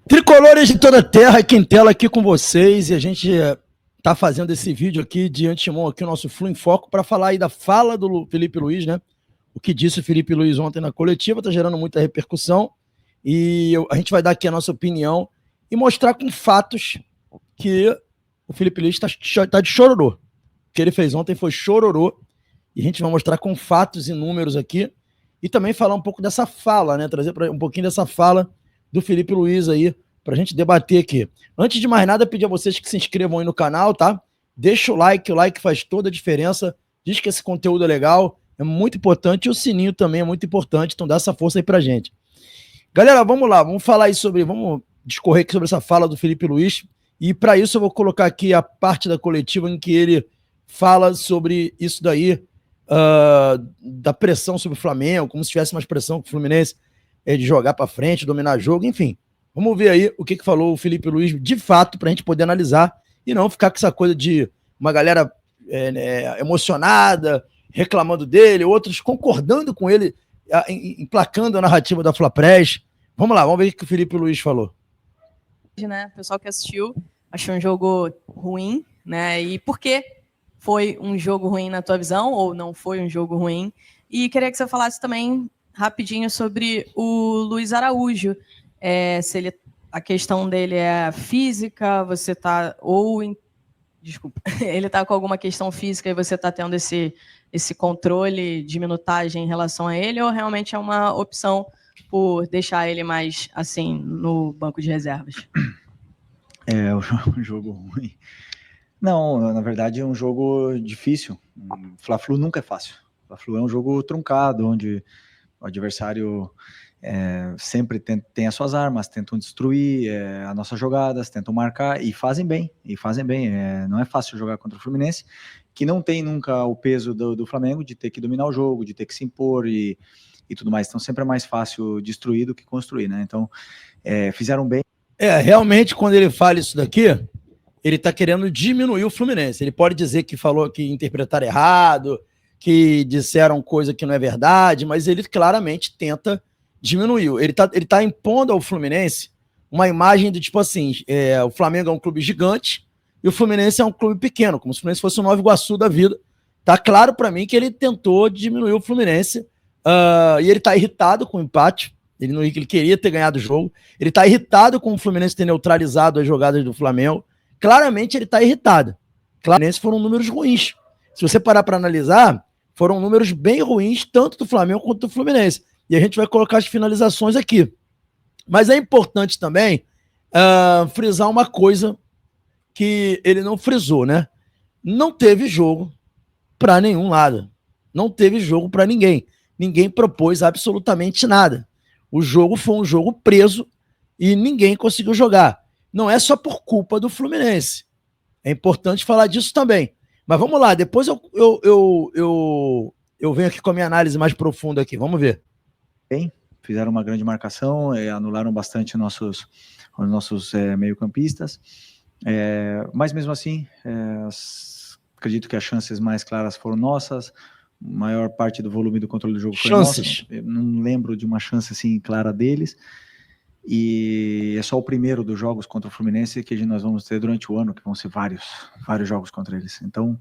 Tricolores de toda a terra, Quintela aqui com vocês, e a gente tá fazendo esse vídeo aqui de antemão, aqui o nosso Flu em Foco, para falar aí da fala do Felipe Luiz, né? O que disse o Felipe Luiz ontem na coletiva, tá gerando muita repercussão, e a gente vai dar aqui a nossa opinião e mostrar com fatos que o Felipe Luiz tá de chororô. O que ele fez ontem foi chororô, e a gente vai mostrar com fatos e números aqui, e também falar um pouco dessa fala, né? Trazer um pouquinho dessa fala do Felipe Luiz aí, pra gente debater aqui. Antes de mais nada, pedir a vocês que se inscrevam aí no canal, tá? Deixa o like faz toda a diferença, diz que esse conteúdo é legal, é muito importante, e o sininho também é muito importante, então dá essa força aí pra gente. Galera, vamos lá, vamos falar aí vamos discorrer aqui sobre essa fala do Felipe Luiz, e para isso eu vou colocar aqui a parte da coletiva em que ele fala sobre isso daí, da pressão sobre o Flamengo, como se tivesse mais pressão com o Fluminense, de jogar para frente, dominar jogo, enfim. Vamos ver aí o que falou o Felipe Luiz de fato para a gente poder analisar e não ficar com essa coisa de uma galera emocionada, reclamando dele, outros concordando com ele, emplacando a narrativa da Fla-Press. Vamos lá, vamos ver o que o Felipe Luiz falou. Né, o pessoal que assistiu achou um jogo ruim, né? E por que foi um jogo ruim na tua visão ou não foi um jogo ruim? E queria que você falasse também rapidinho sobre o Luiz Araújo, se ele, a questão dele é física, você tá ele tá com alguma questão física e você tá tendo esse controle de minutagem em relação a ele, ou realmente é uma opção por deixar ele mais assim no banco de reservas? É um jogo ruim. Não, na verdade é um jogo difícil. O Fla-Flu nunca é fácil. O Fla-Flu é um jogo truncado, onde o adversário sempre tem as suas armas, tentam destruir as nossas jogadas, tentam marcar e fazem bem. Não é fácil jogar contra o Fluminense, que não tem nunca o peso do Flamengo de ter que dominar o jogo, de ter que se impor e tudo mais. Então sempre é mais fácil destruir do que construir, né? Então fizeram bem. Realmente quando ele fala isso daqui, ele tá querendo diminuir o Fluminense. Ele pode dizer que falou que interpretaram errado, que disseram coisa que não é verdade, mas ele claramente tenta diminuir. Ele tá impondo ao Fluminense uma imagem de tipo assim, o Flamengo é um clube gigante e o Fluminense é um clube pequeno, como se o Fluminense fosse o Nova Iguaçu da vida. Tá claro para mim que ele tentou diminuir o Fluminense, e ele tá irritado com o empate, ele queria ter ganhado o jogo, ele tá irritado com o Fluminense ter neutralizado as jogadas do Flamengo, claramente ele tá irritado. Claramente foram números ruins. Se você parar para analisar, foram números bem ruins, tanto do Flamengo quanto do Fluminense. E a gente vai colocar as finalizações aqui. Mas é importante também frisar uma coisa que ele não frisou, né? Não teve jogo para nenhum lado. Não teve jogo para ninguém. Ninguém propôs absolutamente nada. O jogo foi um jogo preso e ninguém conseguiu jogar. Não é só por culpa do Fluminense. É importante falar disso também. Mas vamos lá, depois eu venho aqui com a minha análise mais profunda aqui, vamos ver. Bem, fizeram uma grande marcação, anularam bastante os nossos meio-campistas, mas mesmo assim, acredito que as chances mais claras foram nossas, a maior parte do volume do controle do jogo foi nosso. Eu não lembro de uma chance assim clara deles, e é só o primeiro dos jogos contra o Fluminense que nós vamos ter durante o ano, que vão ser vários jogos contra eles. Então,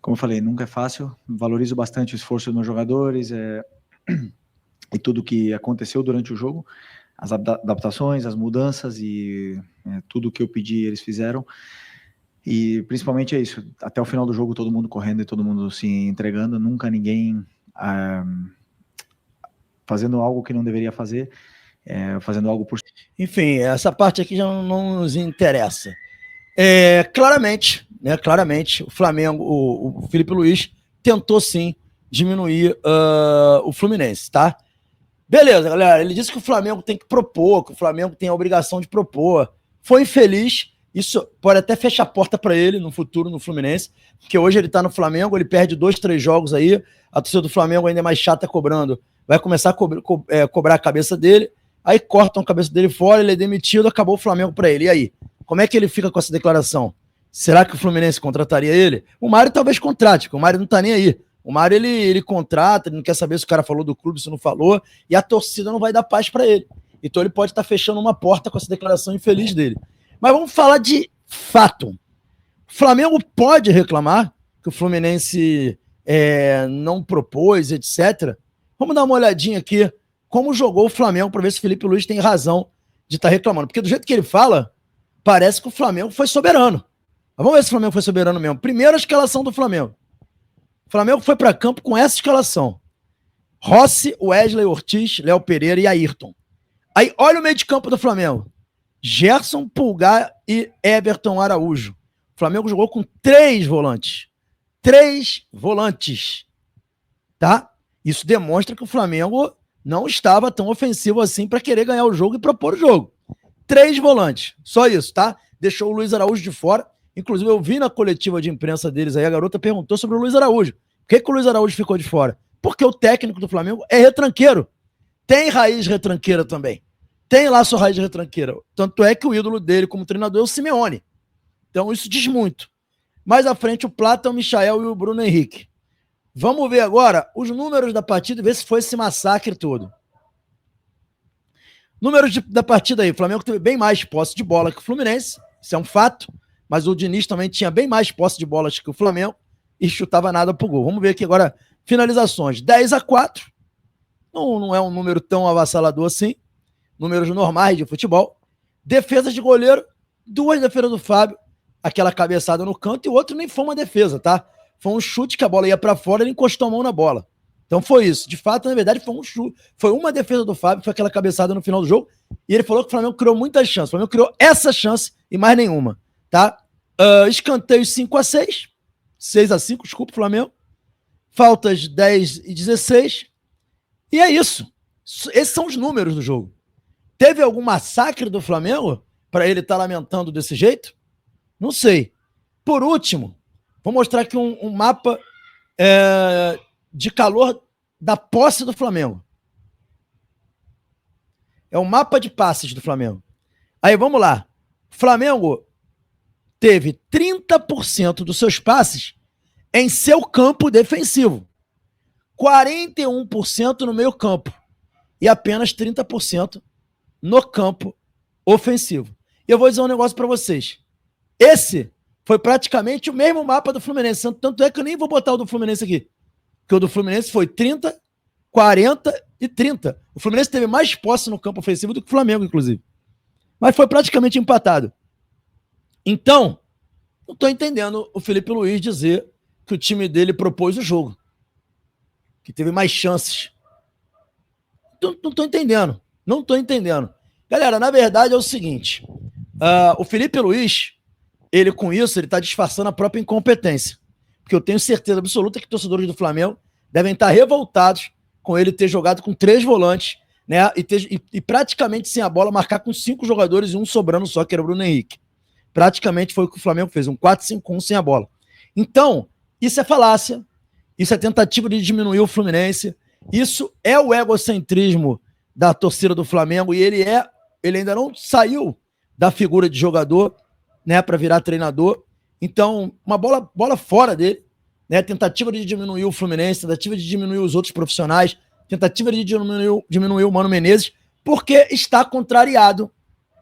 como eu falei, nunca é fácil, valorizo bastante o esforço dos meus jogadores, e tudo que aconteceu durante o jogo, as adaptações, as mudanças e tudo que eu pedi eles fizeram, e principalmente é isso, até o final do jogo todo mundo correndo e todo mundo se entregando, nunca ninguém fazendo algo que não deveria fazer, fazendo algo por... Enfim, essa parte aqui já não nos interessa. Claramente, o Flamengo, o Felipe Luiz tentou sim diminuir o Fluminense, tá? Beleza, galera, ele disse que o Flamengo tem que propor, que o Flamengo tem a obrigação de propor. Foi infeliz, Isso pode até fechar a porta para ele no futuro, no Fluminense, porque hoje ele tá no Flamengo, ele perde 2, 3 jogos aí, a torcida do Flamengo ainda é mais chata cobrando, vai começar a cobrar a cabeça dele, aí cortam a cabeça dele fora, ele é demitido, acabou o Flamengo para ele. E aí? Como é que ele fica com essa declaração? Será que o Fluminense contrataria ele? O Mário talvez contrate, porque o Mário não tá nem aí. O Mário, ele contrata, ele não quer saber se o cara falou do clube, se não falou, e a torcida não vai dar paz para ele. Então ele pode estar fechando uma porta com essa declaração infeliz dele. Mas vamos falar de fato. O Flamengo pode reclamar que o Fluminense não propôs, etc. Vamos dar uma olhadinha aqui como jogou o Flamengo para ver se o Felipe Luiz tem razão de estar reclamando. Porque do jeito que ele fala, parece que o Flamengo foi soberano. Mas vamos ver se o Flamengo foi soberano mesmo. Primeira escalação do Flamengo. O Flamengo foi para campo com essa escalação. Rossi, Wesley, Ortiz, Léo Pereira e Ayrton. Aí olha o meio de campo do Flamengo. Gerson, Pulgar e Everton Araújo. O Flamengo jogou com 3 volantes. 3 volantes. Tá? Isso demonstra que o Flamengo não estava tão ofensivo assim para querer ganhar o jogo e propor o jogo. 3 volantes. Só isso, tá? Deixou o Luiz Araújo de fora. Inclusive, eu vi na coletiva de imprensa deles aí, a garota perguntou sobre o Luiz Araújo. Por que o Luiz Araújo ficou de fora? Porque o técnico do Flamengo é retranqueiro. Tem raiz retranqueira também. Tem lá sua raiz retranqueira. Tanto é que o ídolo dele como treinador é o Simeone. Então isso diz muito. Mais à frente o Plata, o Michael e o Bruno Henrique. Vamos ver agora os números da partida e ver se foi esse massacre todo. Números da partida aí. O Flamengo teve bem mais posse de bola que o Fluminense. Isso é um fato. Mas o Diniz também tinha bem mais posse de bolas que o Flamengo e chutava nada pro gol. Vamos ver aqui agora finalizações. 10-4. Não é um número tão avassalador assim. Números normais de futebol. Defesas de goleiro, 2 defesas do Fábio, aquela cabeçada no canto, e o outro nem foi uma defesa, tá? Foi um chute que a bola ia para fora, ele encostou a mão na bola. Então foi isso. De fato, na verdade, foi um chute. Foi uma defesa do Fábio, foi aquela cabeçada no final do jogo, e ele falou que o Flamengo criou muitas chances. O Flamengo criou essa chance e mais nenhuma, tá? Escanteios 5-6, 6-5, desculpa, Flamengo. Faltas 10 e 16. E é isso. Esses são os números do jogo. Teve algum massacre do Flamengo para ele estar lamentando desse jeito? Não sei. Por último, vou mostrar aqui um mapa de calor da posse do Flamengo. É um mapa de passes do Flamengo. Aí, vamos lá. O Flamengo teve 30% dos seus passes em seu campo defensivo. 41% no meio campo. E apenas 30% no campo ofensivo. E eu vou dizer um negócio para vocês. Esse foi praticamente o mesmo mapa do Fluminense. Tanto é que eu nem vou botar o do Fluminense aqui. Porque o do Fluminense foi 30, 40 e 30. O Fluminense teve mais posse no campo ofensivo do que o Flamengo, inclusive. Mas foi praticamente empatado. Então, não estou entendendo o Felipe Luiz dizer que o time dele propôs o jogo. Que teve mais chances. Não estou entendendo. Não estou entendendo. Galera, na verdade é o seguinte. O Felipe Luiz, ele com isso, ele está disfarçando a própria incompetência. Porque eu tenho certeza absoluta que torcedores do Flamengo devem estar revoltados com ele ter jogado com 3 volantes, né? E praticamente sem a bola, marcar com 5 jogadores e um sobrando só, que era o Bruno Henrique. Praticamente foi o que o Flamengo fez, um 4-5-1 sem a bola. Então, isso é falácia, isso é tentativa de diminuir o Fluminense, isso é o egocentrismo da torcida do Flamengo, e ele ainda não saiu da figura de jogador, né, para virar treinador. Então, uma bola fora dele, né, tentativa de diminuir o Fluminense, tentativa de diminuir os outros profissionais, tentativa de diminuir o Mano Menezes, porque está contrariado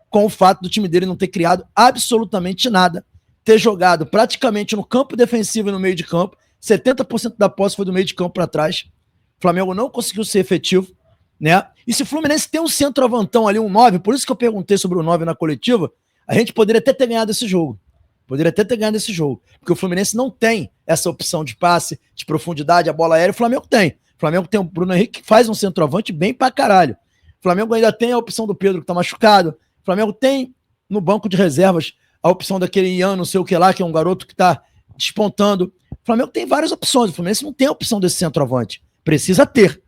com o fato do time dele não ter criado absolutamente nada, ter jogado praticamente no campo defensivo e no meio de campo, 70% da posse foi do meio de campo para trás. O Flamengo não conseguiu ser efetivo, né? E se o Fluminense tem um centroavantão ali, um 9, por isso que eu perguntei sobre o 9 na coletiva, a gente poderia até ter ganhado esse jogo. Porque o Fluminense não tem essa opção de passe, de profundidade, a bola aérea, o Flamengo tem. O Flamengo tem o Bruno Henrique que faz um centroavante bem pra caralho. O Flamengo ainda tem a opção do Pedro que tá machucado. O Flamengo tem no banco de reservas a opção daquele Ian, não sei o que lá, que é um garoto que tá despontando. O Flamengo tem várias opções. O Fluminense não tem a opção desse centroavante. Precisa ter.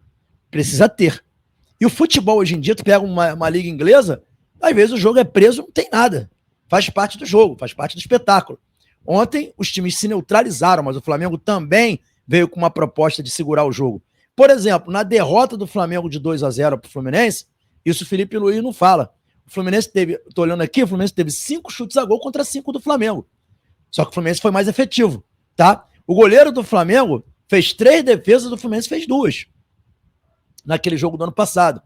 E o futebol hoje em dia, tu pega uma liga inglesa, às vezes o jogo é preso, não tem nada. faz parte do jogo, faz parte do espetáculo. Ontem os times se neutralizaram, mas o Flamengo também veio com uma proposta de segurar o jogo. Por exemplo, na derrota do Flamengo de 2-0 para o Fluminense, isso o Felipe Luiz não fala. O Fluminense teve, estou olhando aqui, o Fluminense teve 5 chutes a gol contra 5 do Flamengo. Só que o Fluminense foi mais efetivo, tá? O goleiro do Flamengo fez 3 defesas, do Fluminense fez 2. Naquele jogo do ano passado,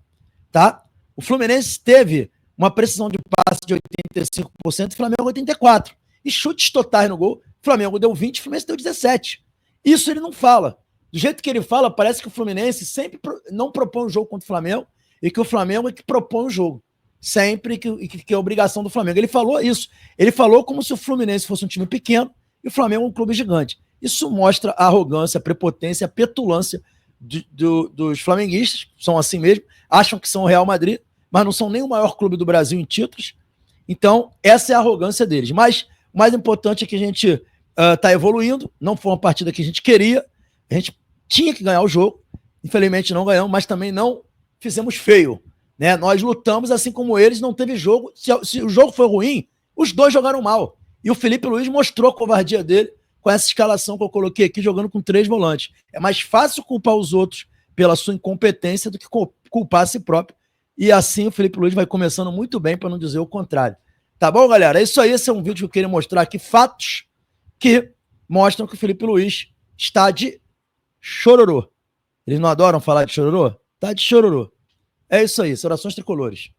tá? O Fluminense teve uma precisão de passe de 85% e o Flamengo 84%. E chutes totais no gol, o Flamengo deu 20%, o Fluminense deu 17%. Isso ele não fala. Do jeito que ele fala, parece que o Fluminense sempre não propõe um jogo contra o Flamengo e que o Flamengo é que propõe o jogo. Sempre que é obrigação do Flamengo. Ele falou isso. Ele falou como se o Fluminense fosse um time pequeno e o Flamengo um clube gigante. Isso mostra a arrogância, a prepotência, a petulância dos flamenguistas, são assim mesmo, acham que são o Real Madrid, mas não são nem o maior clube do Brasil em títulos. Então, essa é a arrogância deles. Mas o mais importante é que a gente está evoluindo, não foi uma partida que a gente queria, a gente tinha que ganhar o jogo, infelizmente não ganhamos, mas também não fizemos feio, né? Nós lutamos assim como eles, não teve jogo, se o jogo foi ruim, os dois jogaram mal, e o Felipe Luiz mostrou a covardia dele com essa escalação que eu coloquei aqui, jogando com 3 volantes. É mais fácil culpar os outros pela sua incompetência do que culpar a si próprio, e assim o Felipe Luiz vai começando muito bem, para não dizer o contrário. Tá bom, galera? É isso aí, esse é um vídeo que eu queria mostrar aqui, fatos que mostram que o Felipe Luiz está de chororô. Eles não adoram falar de chororô? Tá de chororô. É isso aí, saudações tricolores.